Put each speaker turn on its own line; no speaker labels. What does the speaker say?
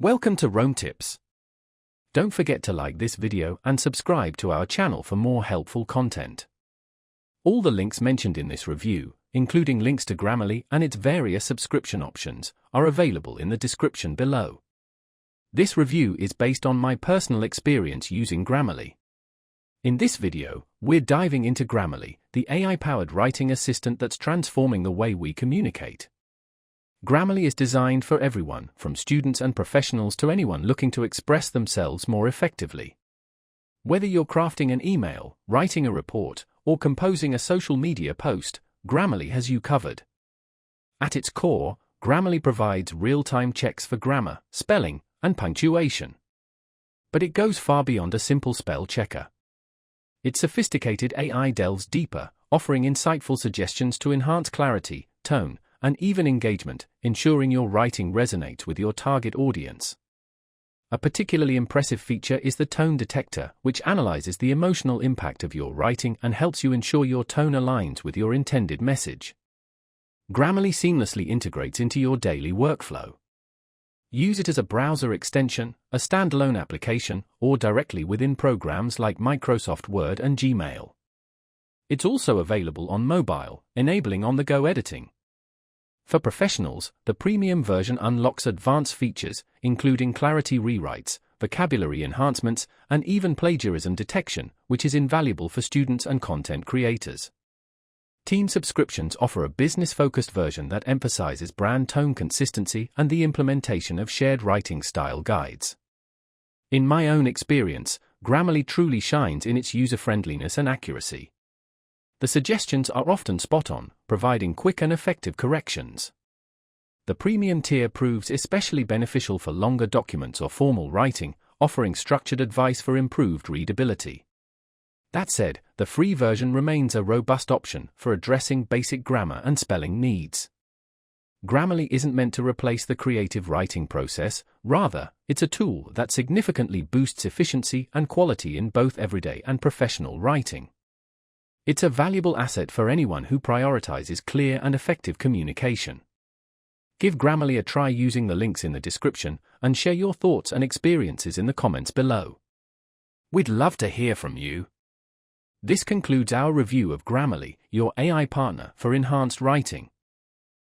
Welcome to Rome Tips. Don't forget to like this video and subscribe to our channel for more helpful content. All the links mentioned in this review, including links to Grammarly and its various subscription options, are available in the description below. This review is based on my personal experience using Grammarly. In this video, we're diving into Grammarly, the AI-powered writing assistant that's transforming the way we communicate. Grammarly is designed for everyone, from students and professionals to anyone looking to express themselves more effectively. Whether you're crafting an email, writing a report, or composing a social media post, Grammarly has you covered. At its core, Grammarly provides real-time checks for grammar, spelling, and punctuation. But it goes far beyond a simple spell checker. Its sophisticated AI delves deeper, offering insightful suggestions to enhance clarity, tone, and even engagement, ensuring your writing resonates with your target audience. A particularly impressive feature is the tone detector, which analyzes the emotional impact of your writing and helps you ensure your tone aligns with your intended message. Grammarly seamlessly integrates into your daily workflow. Use it as a browser extension, a standalone application, or directly within programs like Microsoft Word and Gmail. It's also available on mobile, enabling on-the-go editing. For professionals, the premium version unlocks advanced features, including clarity rewrites, vocabulary enhancements, and even plagiarism detection, which is invaluable for students and content creators. Team subscriptions offer a business-focused version that emphasizes brand tone consistency and the implementation of shared writing style guides. In my own experience, Grammarly truly shines in its user-friendliness and accuracy. The suggestions are often spot-on, providing quick and effective corrections. The premium tier proves especially beneficial for longer documents or formal writing, offering structured advice for improved readability. That said, the free version remains a robust option for addressing basic grammar and spelling needs. Grammarly isn't meant to replace the creative writing process, rather, it's a tool that significantly boosts efficiency and quality in both everyday and professional writing. It's a valuable asset for anyone who prioritizes clear and effective communication. Give Grammarly a try using the links in the description, and share your thoughts and experiences in the comments below. We'd love to hear from you. This concludes our review of Grammarly, your AI partner for enhanced writing.